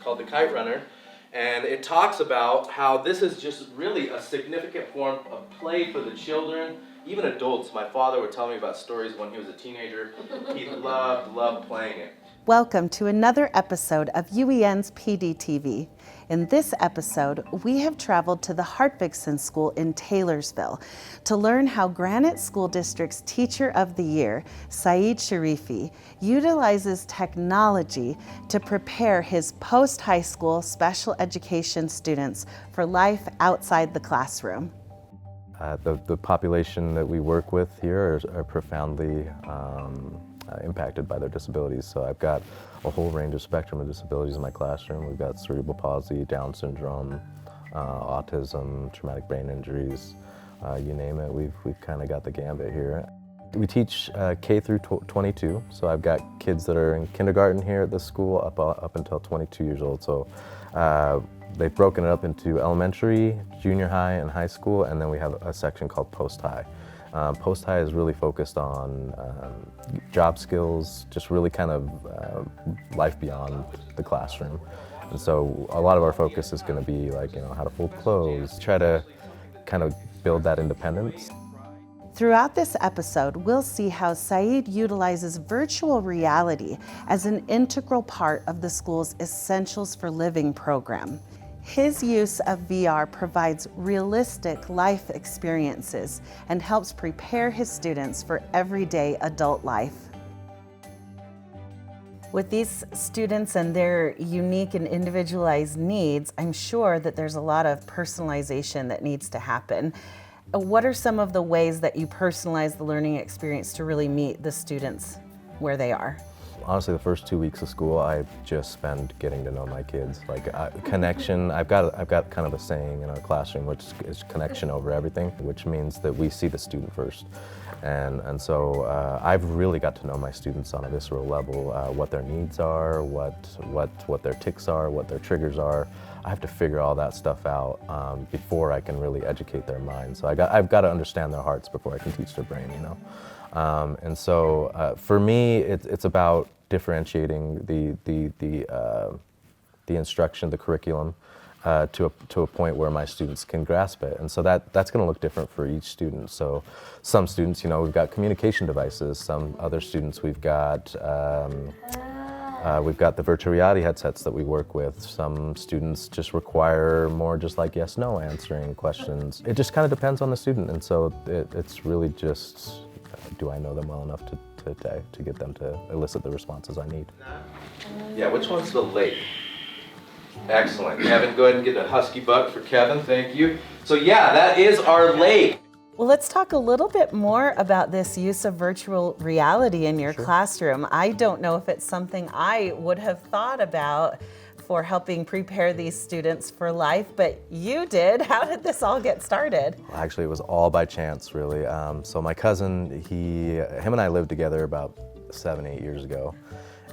called The Kite Runner. And it talks about how this is just really a significant form of play for the children, even adults. My father would tell me about stories when he was a teenager. He loved playing it. Welcome to another episode of UEN's PDTV. In this episode, we have traveled to the Hartvigsen School in Taylorsville to learn how Granite School District's Teacher of the Year, Seyyed Sharifi, utilizes technology to prepare his post-high school special education students for life outside the classroom. The population that we work with here are profoundly impacted by their disabilities. So I've got a whole range of spectrum of disabilities in my classroom. We've got cerebral palsy, Down syndrome, autism, traumatic brain injuries, you name it. We've kind of got the gambit here. We teach K through 22, so I've got kids that are in kindergarten here at this school up until 22 years old. So they've broken it up into elementary, junior high, and high school, and then we have a section called post-high. Post-high is really focused on job skills, just really kind of life beyond the classroom. And so a lot of our focus is going to be like, how to fold clothes, try to kind of build that independence. Throughout this episode, we'll see how Seyyed utilizes virtual reality as an integral part of the school's Essentials for Living program. His use of VR provides realistic life experiences and helps prepare his students for everyday adult life. With these students and their unique and individualized needs, I'm sure that there's a lot of personalization that needs to happen. What are some of the ways that you personalize the learning experience to really meet the students where they are? Honestly, the first 2 weeks of school, I just spent getting to know my kids. Like connection, I've got kind of a saying in our classroom, which is connection over everything, which means that we see the student first. And so I've really got to know my students on a visceral level, what their needs are, what their tics are, what their triggers are. I have to figure all that stuff out before I can really educate their minds. So I've got to understand their hearts before I can teach their brain, And so for me, it's about differentiating the instruction, the curriculum, to a point where my students can grasp it. And so that's going to look different for each student. So some students, we've got communication devices. Some other students, we've got the virtual reality headsets that we work with. Some students just require more just like yes, no answering questions. It just kind of depends on the student. And so it's really just, do I know them well enough to get them to elicit the responses I need? Yeah, which one's the lake? Excellent. Kevin, go ahead and get a husky buck for Kevin, thank you. So yeah, that is our lake. Well, let's talk a little bit more about this use of virtual reality in your classroom. I don't know if it's something I would have thought about for helping prepare these students for life, but you did. How did this all get started? Well, actually, it was all by chance, really. So my cousin, him and I lived together about 7-8 years ago.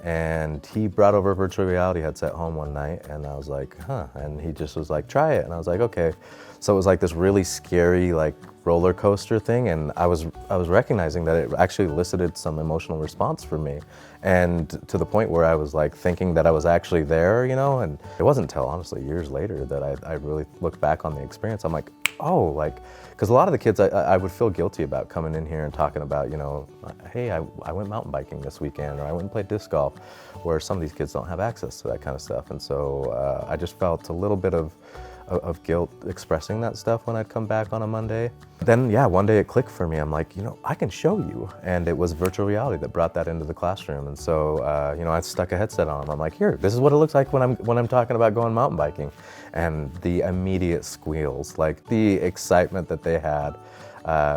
And he brought over a virtual reality headset home one night, and I was like, huh. And he just was like, try it. And I was like, okay. So it was like this really scary, like roller coaster thing. And I was recognizing that it actually elicited some emotional response from me. And to the point where I was like thinking that I was actually there, and it wasn't until honestly years later that I really looked back on the experience. I'm like, oh, because a lot of the kids I would feel guilty about coming in here and talking about, hey, I went mountain biking this weekend, or I went and played disc golf, where some of these kids don't have access to that kind of stuff. And so I just felt a little bit of guilt expressing that stuff when I'd come back on a Monday. Then, yeah, one day it clicked for me. I'm like, I can show you. And it was virtual reality that brought that into the classroom. And so, I stuck a headset on. I'm like, here, this is what it looks like when I'm talking about going mountain biking. And the immediate squeals, like the excitement that they had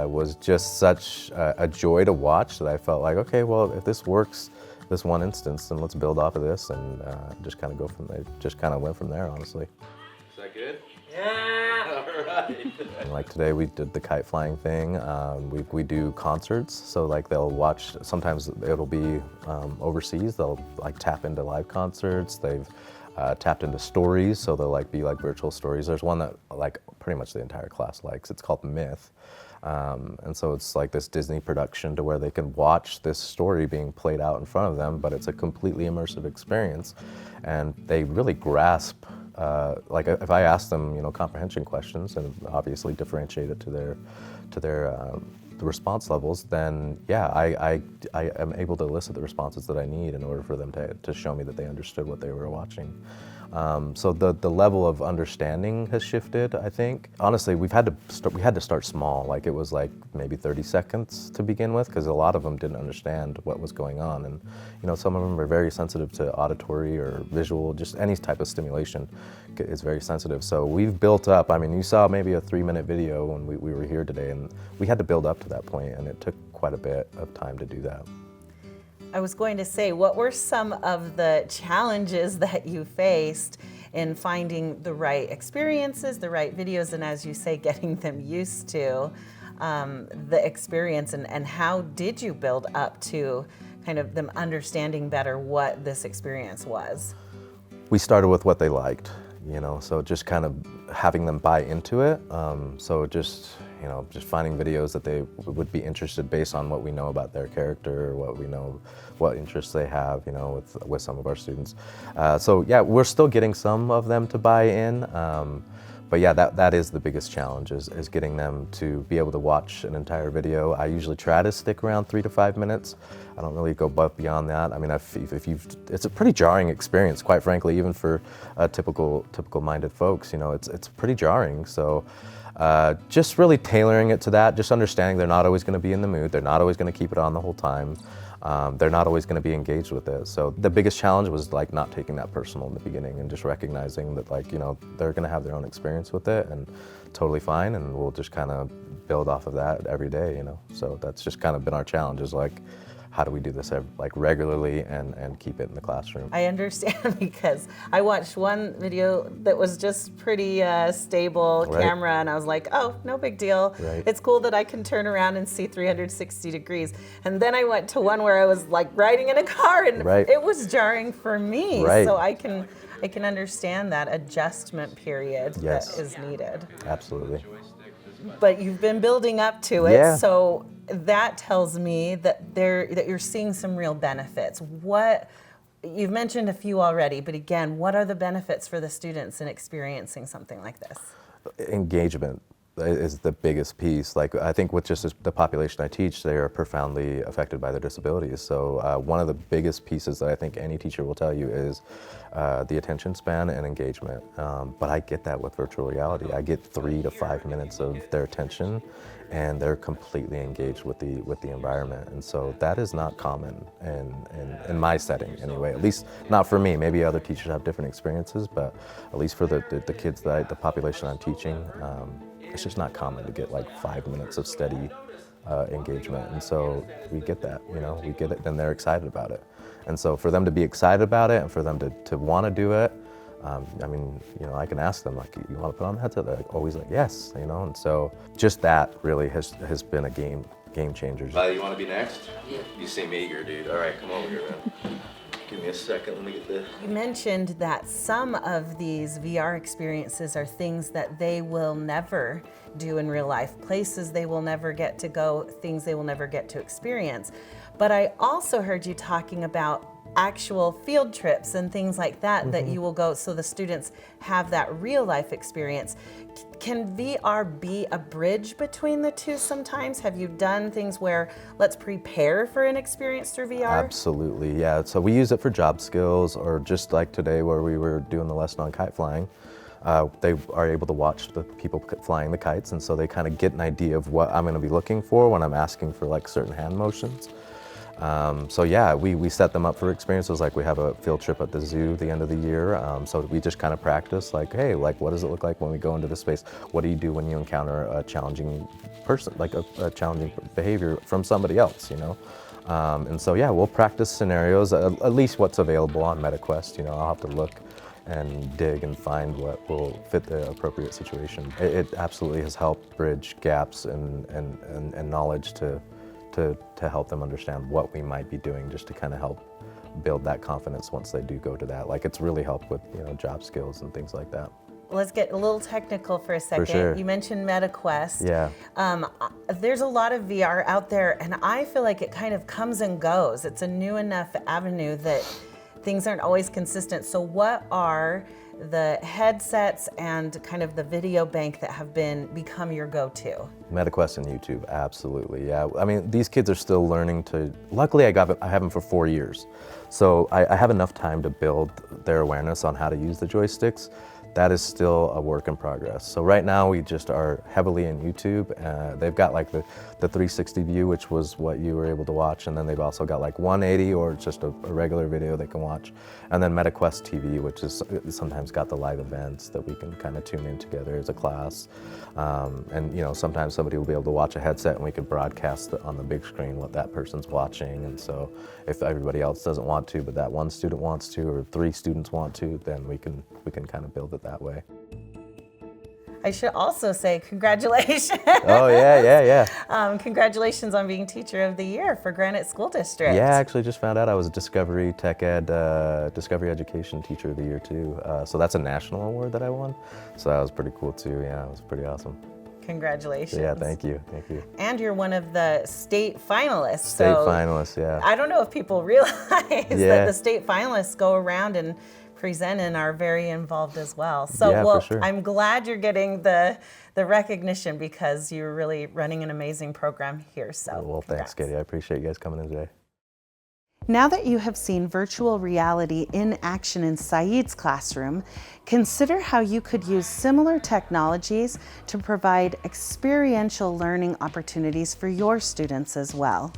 was just such a joy to watch that I felt like, okay, well, if this works this one instance, then let's build off of this and just kind of go from there. Just kind of went from there, honestly. Is that good? Yeah. All right. And like today we did the kite flying thing. We do concerts, so like they'll watch, sometimes it'll be overseas, they'll like tap into live concerts. tapped into stories, so they'll like be like virtual stories. There's one that like pretty much the entire class likes. It's called Myth. And so it's like this Disney production to where they can watch this story being played out in front of them, but it's a completely immersive experience. And they really grasp, like if I ask them, you know, comprehension questions and obviously differentiate it to their the response levels, then yeah, I am able to elicit the responses that I need in order for them to show me that they understood what they were watching. So the level of understanding has shifted, I think. Honestly, we had to start small. Like it was like maybe 30 seconds to begin with, because a lot of them didn't understand what was going on. And you know, some of them are very sensitive to auditory or visual, just any type of stimulation is very sensitive. So we've built up, I mean, you saw maybe a 3-minute video when we were here today, and we had to build up to that point, and it took quite a bit of time to do that. I was going to say, what were some of the challenges that you faced in finding the right experiences, the right videos, and as you say, getting them used to the experience, and how did you build up to kind of them understanding better what this experience was? We started with what they liked, you know, so just kind of having them buy into it. So just, you know, just finding videos that they would be interested based on what we know about their character, what we know, what interests they have, you know, with some of our students. So yeah, we're still getting some of them to buy in. But yeah, that is the biggest challenge, is getting them to be able to watch an entire video. I usually try to stick around 3 to 5 minutes. I don't really go beyond that. I mean, it's a pretty jarring experience, quite frankly, even for typical-minded folks. You know, it's pretty jarring. So just really tailoring it to that, just understanding they're not always going to be in the mood. They're not always going to keep it on the whole time. They're not always going to be engaged with it. So the biggest challenge was like not taking that personal in the beginning, and just recognizing that, like, you know, they're going to have their own experience with it, and totally fine, and we'll just kind of build off of that every day, you know. So that's just kind of been our challenge, is like, how do we do this like regularly and keep it in the classroom? I understand, because I watched one video that was just pretty stable camera, and I was like, oh, no big deal. Right. It's cool that I can turn around and see 360 degrees. And then I went to one where I was like riding in a car, and it was jarring for me. So I can understand that adjustment period that is needed. Absolutely. But you've been building up to it, so that tells me that you're seeing some real benefits. You've mentioned a few already, but again, what are the benefits for the students in experiencing something like this? Engagement is the biggest piece. Like, I think with just the population I teach, they are profoundly affected by their disabilities. So one of the biggest pieces that I think any teacher will tell you is the attention span and engagement. But I get that with virtual reality. I get 3 to 5 minutes of their attention, and they're completely engaged with the environment. And so that is not common in my setting anyway, at least not for me. Maybe other teachers have different experiences, but at least for the kids, the population I'm teaching, it's just not common to get like 5 minutes of steady engagement. And so we get that, you know, we get it, then they're excited about it. And so for them to be excited about it, and for them to want to do it, I mean, you know, I can ask them, like, you want to put on the headset? They're like, always like, yes, you know. And so just that really has been a game changer. You want to be next? Yeah. You seem eager, dude. All right, come over here, man. Give me a second, let me get this. You mentioned that some of these VR experiences are things that they will never do in real life, places they will never get to go, things they will never get to experience. But I also heard you talking about actual field trips and things like that that you will go, so the students have that real life experience. Can VR be a bridge between the two sometimes? Have you done things where let's prepare for an experience through VR? Absolutely, yeah. So we use it for job skills, or just like today where we were doing the lesson on kite flying. They are able to watch the people flying the kites, and so they kind of get an idea of what I'm going to be looking for when I'm asking for like certain hand motions. So yeah, we set them up for experiences. Like we have a field trip at the zoo at the end of the year. So we just kind of practice, like, hey, like, what does it look like when we go into the space? What do you do when you encounter a challenging person, like a challenging behavior from somebody else, you know? And so yeah, we'll practice scenarios, at least what's available on MetaQuest. You know, I'll have to look and dig and find what will fit the appropriate situation. It absolutely has helped bridge gaps and knowledge to help them understand what we might be doing, just to kind of help build that confidence once they do go to that. Like it's really helped with, you know, job skills and things like that. Let's get a little technical for a second. sure. You mentioned MetaQuest. Yeah. There's a lot of VR out there, and I feel like it kind of comes and goes. It's a new enough avenue that things aren't always consistent. So what are the headsets and kind of the video bank that have become your go-to? MetaQuest and YouTube, absolutely, yeah. I mean, these kids are still learning to, luckily I have them for 4 years. So I have enough time to build their awareness on how to use the joysticks. That is still a work in progress. So right now we just are heavily in YouTube. They've got like the 360 view, which was what you were able to watch, and then they've also got like 180 or just a regular video they can watch. And then MetaQuest TV, which is sometimes got the live events that we can kind of tune in together as a class. And you know, sometimes somebody will be able to watch a headset and we could broadcast on the big screen what that person's watching. And so if everybody else doesn't want to, but that one student wants to, or 3 students want to, then we can kind of build it that way. I should also say congratulations. Oh yeah. Congratulations on being Teacher of the Year for Granite School District. Yeah, I actually just found out I was a Discovery Tech Ed, Discovery Education Teacher of the Year too. So that's a national award that I won. So that was pretty cool too. Yeah, it was pretty awesome. Congratulations. Yeah, thank you. And you're one of the state finalists. State finalists, yeah. I don't know if people realize that the state finalists go around and present and are very involved as well. So yeah, well, for sure. I'm glad you're getting the recognition because you're really running an amazing program here. So well, congrats. thanks, Katie. I appreciate you guys coming in today. Now that you have seen virtual reality in action in Seyyed's classroom, consider how you could use similar technologies to provide experiential learning opportunities for your students as well.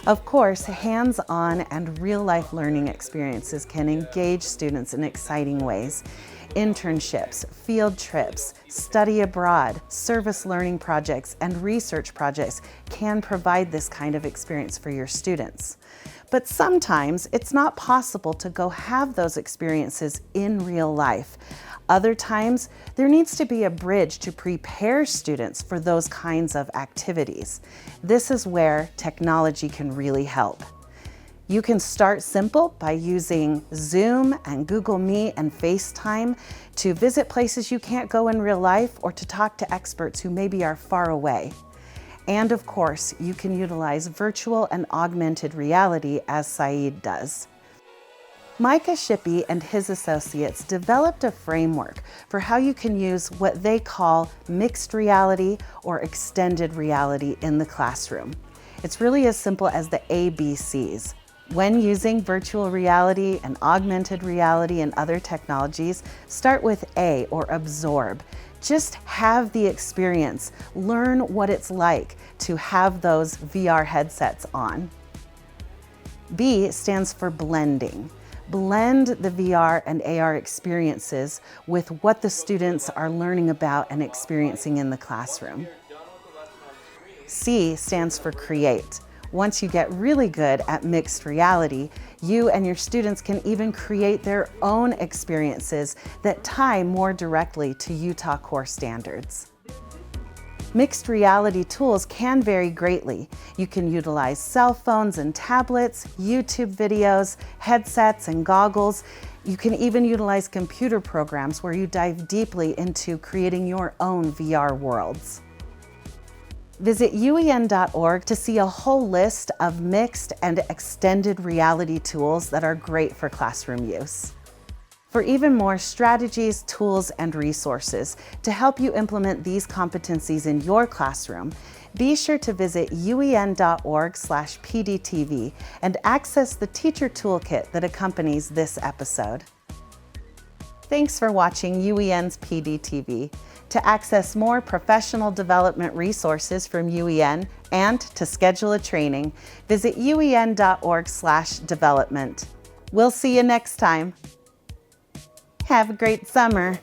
Of course, hands-on and real-life learning experiences can engage students in exciting ways. Internships, field trips, study abroad, service learning projects, and research projects can provide this kind of experience for your students. But sometimes it's not possible to go have those experiences in real life. Other times, there needs to be a bridge to prepare students for those kinds of activities. This is where technology can really help. You can start simple by using Zoom and Google Meet and FaceTime to visit places you can't go in real life or to talk to experts who maybe are far away. And of course, you can utilize virtual and augmented reality as Seyyed does. Micah Shippey and his associates developed a framework for how you can use what they call mixed reality or extended reality in the classroom. It's really as simple as the ABCs. When using virtual reality and augmented reality and other technologies, start with A, or absorb. Just have the experience. Learn what it's like to have those VR headsets on. B stands for blending. Blend the VR and AR experiences with what the students are learning about and experiencing in the classroom. C stands for create. Once you get really good at mixed reality, you and your students can even create their own experiences that tie more directly to Utah core standards. Mixed reality tools can vary greatly. You can utilize cell phones and tablets, YouTube videos, headsets and goggles. You can even utilize computer programs where you dive deeply into creating your own VR worlds. Visit UEN.org to see a whole list of mixed and extended reality tools that are great for classroom use. For even more strategies, tools, and resources to help you implement these competencies in your classroom, be sure to visit uen.org/PDTV and access the teacher toolkit that accompanies this episode. Thanks for watching UEN's PDTV. To access more professional development resources from UEN and to schedule a training, visit uen.org/development. We'll see you next time. Have a great summer.